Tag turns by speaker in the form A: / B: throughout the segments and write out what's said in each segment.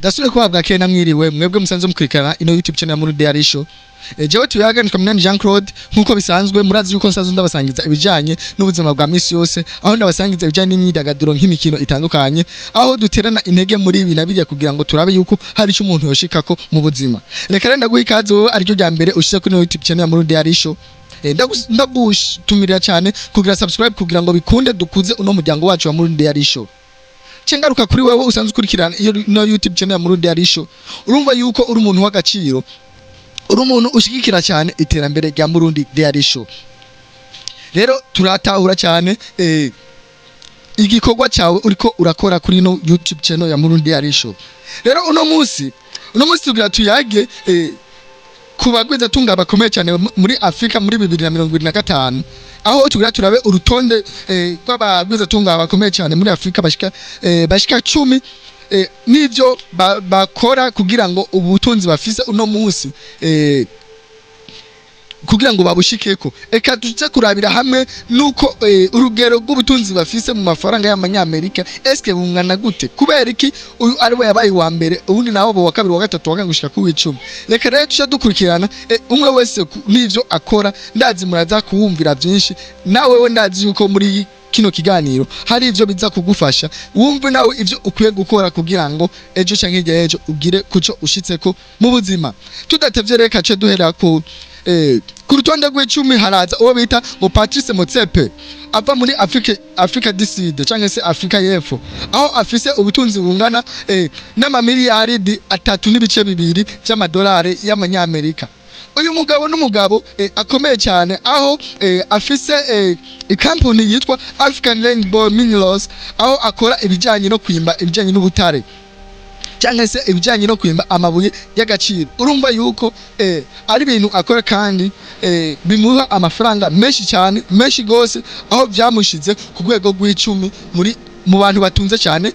A: Dasure ko habwa kena mwiriwe mwebwe musanze mukurikirana ino YouTube channel ya Muru Diary Show. Jewe tuyaga nitwa Jean Claude nkuko bisanzwe murazi yuko nsanzwe ndabasangiza ibijanye n'ubuzima bwa misi yose aho ndabasangiza ibijanye n'imyidagaduro nk'imikino itandukanye aho duterana intege muri ibi nabirya kugira ngo turabe yuko hari icyo umuntu yoshikako mu buzima. Reka renda guha ikaze wowe aricyo rya mbere ushyize kuri YouTube channel ya Muru Diary Show. Ndagutumirira cyane kugira subscribe kugira ngo bikunde dukuze uno muryango wacu wa Muru Diary Show. Cengaruka kuri wewe usanzwe ukurikirana iyo YouTube channel ya Muru Diary Show. Urumva yuko uri umuntu w'agaciro. Uri umuntu ushigikira cyane iterambere rya Muru Diary Show. Rero turatahura cyane igikorwa cyawe uriko urakora kuri ino YouTube channel ya Muru Diary Show. Rero uno munsi tugira tuyage kubagwiza tunga bakomeye cyane muri Afrika muri 2025 aho tugira turabe urutonde kw'abagwiza tunga bakomeye cyane muri Afrika bashika 10 nivyo bakora kugira ngo ubutunzi bafise uno munsi kugira ngo babushikeko. Eka tuje kurabira hamwe nuko urugero rw'ubutunzi bafise mu mafaranga y'amanyamerika eske bungana gute kubera iki uyu ari we yabaye wa mbere ubundi naho bo wa kabiri wa gatatu wagangushika ku 10. Reka rero tuje dukurikirana umwe wese nivyo akora ndazi muraza kuwumvira byinshi nawe we ndazi yuko muri kino kiganiro hari ivyo biza kugufasha wumve nawe ivyo ukwiye gukora kugira ngo ejo canke ejo ugire kuco ushitseko mu buzima. Tudatevye reka ce duhera ku rutonde rw'10 haraza uwo bita ngo Patrice Motsepe ava muri Afrika du Sud canke se Afrika y'Epfo aho afise ubutunzi bungana n'amamiliyaridi 3.2 by'amadolari y'amanyamerika. Uyu mugabo n'umugabo akomeye cyane aho afise company yitwa African Rainbow Minerals aho akora ibijanye no kwimba ibijanye n'ubutare cyangwa se ibijanye no kwimba amabuye y'agaciro. Urumva yuko ari ibintu akora kandi bimuha amafaranga menshi cyane menshi gose aho byamushize ku rwego rw'10 mu bantu batunze cyane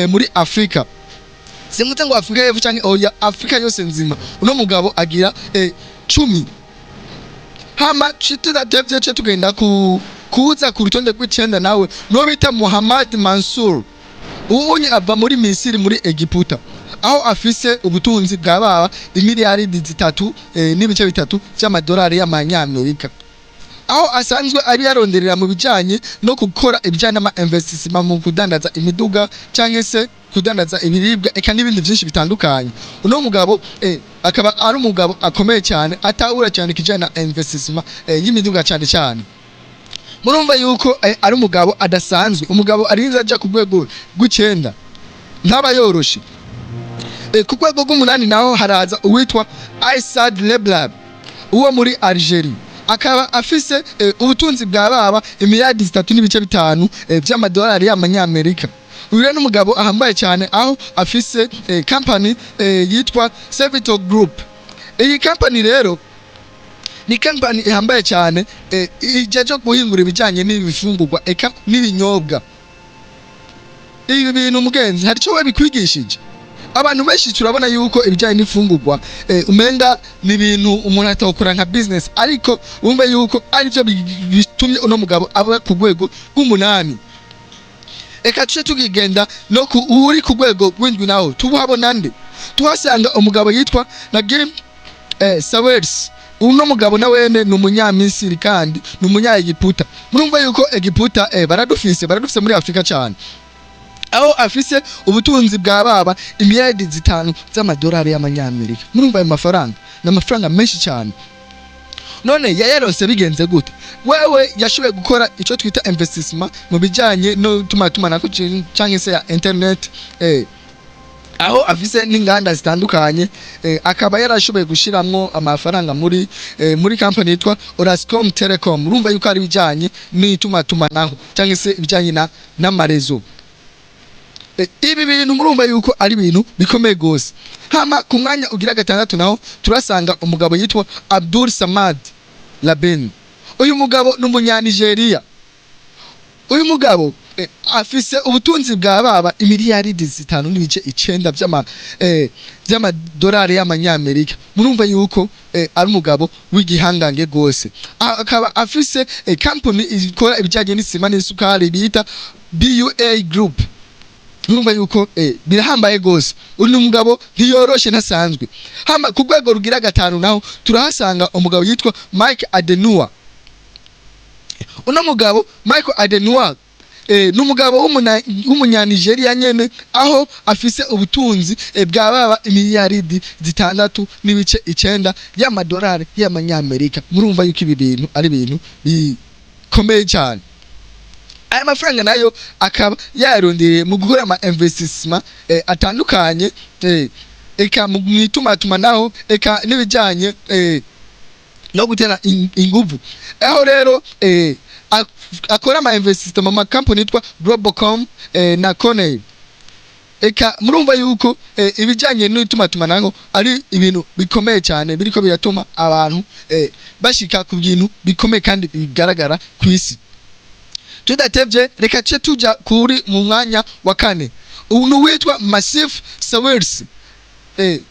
A: muri Afrika. Simute ngo Afrika y'Epfo canke oya Afrika yose nzima uno mugabo agira 10. Hama tudatevye tugenda kuza ku rutonde rw'9 nawe no bita Mohamed Mansour ubonye ava muri Misiri muri Egiputa aho afise ubutunzi bwa baba imiliyaridi 3.3 by'amadolari y'amanyamerika aho asanzwe ari yaronderera mu bijanye no gukora ibijanye n'ama investissement mu kudandaza imiduga canke se kudandaza ibiribwa eka n'ibindi byinshi bitandukanye. Uno mugabo akaba ari umugabo akomeye cyane atahura cyane kijana na investissement y'imiduga cyane. Murumva yuko ari umugabo adasanzwe umugabo arinza aja ku rwego rw'9 ntaba yoroshe. Ku rwego rw'8 naho haraza uwitwa Aissad Leblab uwo muri Algeria akaba afise ubutunzi bwa baba imiliyaridi 3.5 by'amadolari y'amanyamerika. Uyu n'umugabo ahambaye cyane aho afise company yitwa Servito Group. Iyi company rero ni company ihambaye cyane ijeje guhingura ibijanye n'ibifungurwa eka n'ibinyobwa. Ibi bintu mugenzi hari cyo babikwigishije abantu benshi turabona yuko ibijanye n'ifungurwa umenga ni ibintu umuntu atokora nka business ariko wumve yuko ari byo bitumye uno mugabo aba ku rwego rw'8. Eka tuje tugigenda no uri ku rwego rw'indwi naho tubuhabona nde tuhasanga umugabo yitwa Nagim Sawers. Uno mugabo na wene ni umunyamisiri kandi ni umunyayegiputa. Murumva yuko Egiputa baradufise muri Afrika cyane aho afise ubutunzi bwa baba imiliyaridi 5 z'amadolari y'amanyamerika. Murumva ayo mafaranga n'amafaranga menshi cyane. None yayaronse bigenze gute? Wewe yashoboye gukora ico twita investissement mu bijanye no tumatumana ko canke se ya internet aho afise n'inganda zitandukanye akaba yarashoboye gushiramwo amafaranga muri company yitwa Orascom Telecom. Urumva yuko ari bijanye n'itumatumanaho canke se ibijanye n'amarezo. Ibi bintu murumva yuko ari ibintu bikomeye gose. Hama ku mwanya ugira 6 naho turasanga umugabo yitwa Abdul Samad Laben. Uyu mugabo n'umunyanigeria. Uyu mugabo afise ubutunzi bwa baba imiliyaridi 5.9 by'amadolari y'amanyamerika. Murumva yuko ari umugabo w'igihangange gose. Akaba afise company ikora ibijanye n'isima n'isukari bita BUA Group. urumva yuko birahambaye gose uno mugabo ntiyoroshe ntasanzwe hama ku rwego rugira gatanu naho turahasanga umugabo yitwa Mike Adenua. Uno mugabo Michael Adenua n'umugabo w'umunyanigeria nyene aho afise ubutunzi bwababa imiliyaridi 6.9 y'amadolari y'amanyamerika. Murumva yuko ibi bintu ari ibintu bikomeye cyane. Aya mafaranga nayo akaba yarondeye mu gukora ama investissement atandukanye eka mu mwitumatuma naho eka nibijanye no gutera inguvu. Aho rero akora ama investissement mu company yitwa Globacom na Cornell. Eka murumva yuko ibijanye n'itumatuma naho ari ibintu bikomeye cyane biriko biratuma abantu bashika ku bintu bikomeye kandi bigaragara ku isi. Tudatevye reka ce tuja kuri mu mwanya wa kane umuntu witwa Massif Sawers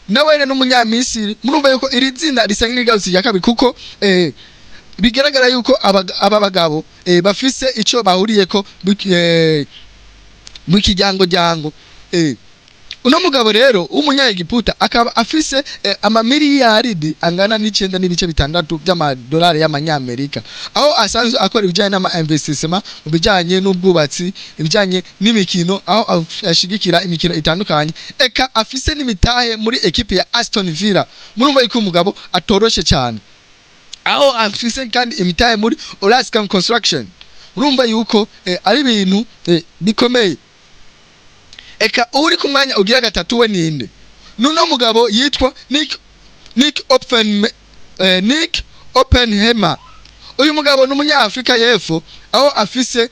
A: nawe n'umunyamisiri. Murumva yuko iri zina risanga n'igausi ya kabiri kuko bigaragara yuko aba bagabo bafise ico bahuriyeko mu kijyango uno mugabo rero w'umunyagiputa akaba afise amamiliyaridi angana n'9.6 by'amadolari y'amanyamerika aho asanzwe akora ibijanye n'ama investissement mu bijanye n'ubwubatsi ibijanye n'imikino aho ashigikira imikino itandukanye eka afise n'imitahe muri equipe ya Aston Villa. Murumva yuko umugabo atoroshe cyane aho afise kandi imitahe muri Orascom Construction. Murumva yuko ari ibintu bikomeye. Eka uri ku mwanya ugira gatatu we ninde? Nuno mugabo yitwa Nick Oppenheimer. Uyu mugabo n'umunyafrika y'Epfo aho afise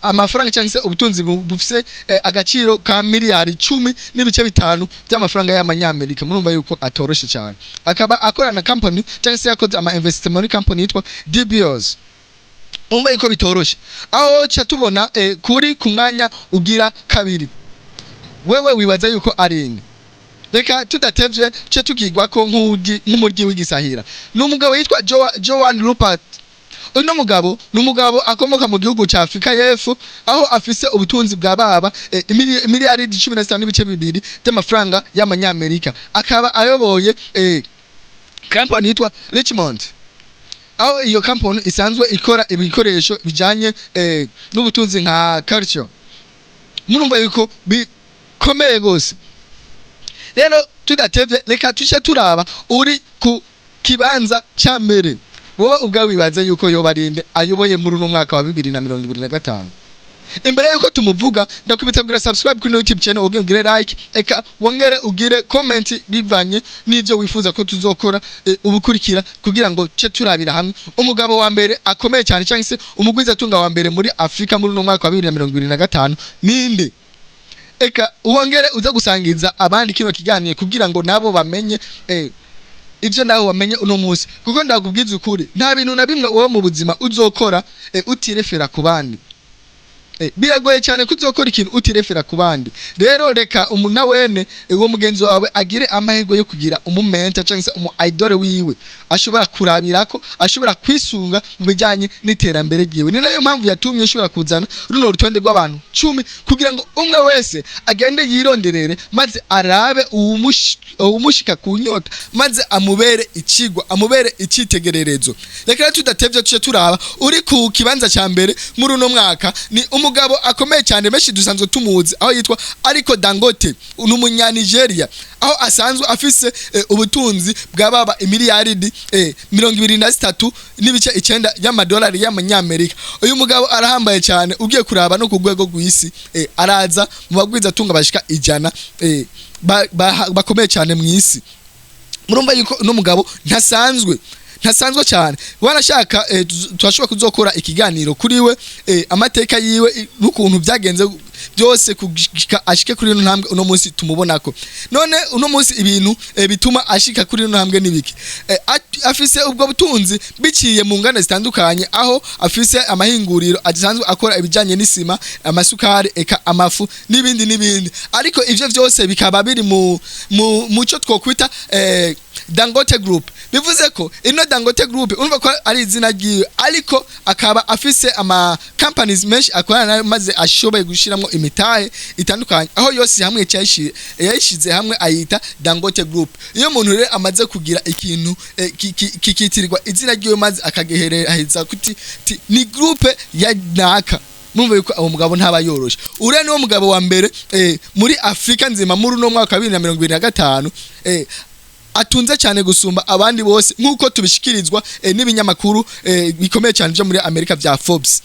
A: amafaranga cyangwa se ubutunzi bufise agaciro ka miliyari 10.5 by'amafaranga y'amanyamerika. Murumva yuko atoroshe cyane. Akaba akorana company cyangwa se yakoze ama investment company yitwa DBOs. Umva yuko bitoroshe aho cha tubona kuri ku mwanya ugira kabiri. Wewe wibaza yuko arinde. Reka tudatevye ce tukigwa ko nk'umuryi w'igisahira. N'umugabo yitwa Joan Rupert. Uno mugabo n'umugabo akomoka mu gihugu ca Afrika y'Epfo aho afise ubutunzi bwa baba miliyaridi 15.2 by'amafaranga y'amanyamerika. Akaba ayoboye company yitwa Richmond. Aho iyo company isanzwe ikora ibikoresho bijanye n'ubutunzi nka culture. Murumva yuko bikomeye gose. Rero tudatevye reka tuce turaba uri ku kibanza ca mbere. Wowe ubwa wibaza yuko yo barinde ayoboye muri uno mwaka wa 2025. Imbere yuko tumuvuga ndakubitabwira subscribe kuri YouTube channel ugire like eka wongere ugire comment bivanye n'ivyo wifuza ko tuzokora ubukurikira kugira ngo ce turabira hamwe umugabo wa mbere akomeye cyane cyangwa se umugwiza tunga wa mbere muri Afrika muri uno mwaka wa 2025 ninde. Eka wongere uza gusangiza abandi kino kiganiye kugira ngo nabo bamenye ivyo nawe wamenye uno munsi kuko ndakubwiza ukuri nta bintu na bimwe wowe mu buzima uzokora utirefera ku bandi. Biragoye cyane kuzokora ikintu utirefera ku bandi. Rero reka umuntu wene uwo mugenzi wawe agire amahirwe yo kugira umumenta cyangwa se umu idol wiwe ashobora kurabirako ashobora kwisunga mu bijanye n'iterambere giwe. Ni nayo mpamvu yatumye ashobora kuzana runo rutonde rw'abantu 10 kugira ngo umwe wese agende yironderere maze arabe umushika ku nyota maze amubere ikigwa amubere icitegererezo. Reka tudatevye tuce turaba uri ku kibanza ca mbere muri uno mwaka ni umugabo akomeye cyane benshi dusanzwe tumuzi aho yitwa Aliko Dangote n'umunyanigeria aho asanzwe afise ubutunzi bwa baba imiliyaridi 23.9 y'amadolari y'amanyamerika. Uyu mugabo arahambaye cyane ugiye kuraba no ku rwego rw'isi araza mu bagwiza tunga bashika 100 bakomeye cyane mu isi. Murumva yuko no mugabo ntasanzwe cyane. Wanashaka twashobora kuzokora ikiganiro kuri we amateka yiwe n'ukuntu byagenze byose ashike kuri no ntambwe uno munsi tumubonako. None uno munsi ibintu bituma ashika kuri no ntambwe nibiki afise ubwo butunzi biciye mu ngana zitandukanye aho afise amahinguriro asanzwe akora ibijanye n'isima amasukari eka amafu n'ibindi ariko ivyo byose bikaba biri mu cyo twokwita Dangote Group. Bivuze ko ino Dangote Group urumva ko ari izina ryiwe, ariko akaba afise ama companies menshi akorana maze ashoboye gushiramo imitahe itandukanye, aho yose hamwe yayishize hamwe ayita Dangote Group. Iyo umuntu rero amaze kugira ikintu kikitirirwa izina ryiwe maze akagehereza kuti ni group ya naka, mumva yuko abo mugabo ntaba yoroshe. Ure niwo mugabo wa mbere muri Afrika nzima muri no mwaka 2025 atunze cyane gusumba abandi bose, nkuko tubishikirizwa n'ibinyamakuru bikomeye cyane byo muri Amerika vya Forbes.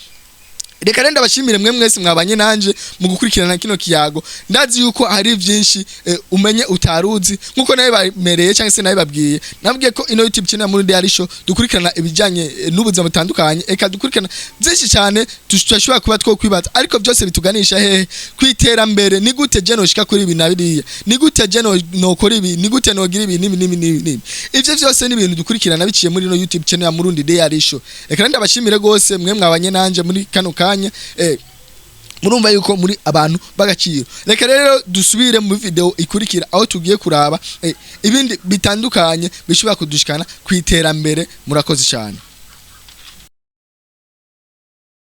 A: Reka renda bashimire mwe mwese mwabanye nanje mu gukurikirana kino kiyago. Ndazi yuko hari byinshi umenye utaruzi, nkuko nawe bamereye cyangwa se nawe babwiye. Nabwiye ko ino YouTube channel muri Daily Show dukurikirana ibijanye n'ubuzima butandukanye, eka dukurikirana byinshi cyane tushobora kuba two kwibaza, ariko byose bituganisha hehe kwiterambere. Ni gute je no shika kuri ibi nabiriya, ni gute je no kora ibi, ni gute no gira ibi nimi. Ivyo byose ni ibintu dukurikirana biciye muri ino YouTube channel ya Murundi Daily Show. Reka renda bashimire gose mwe mwabanye nanje muri kano murumva yuko muri abantu bagaciro. Reka rero dusubire mu video ikurikira aho tugiye kuraba ibindi bitandukanye bishobora kudushikana kwiterambere. Murakoze cyane.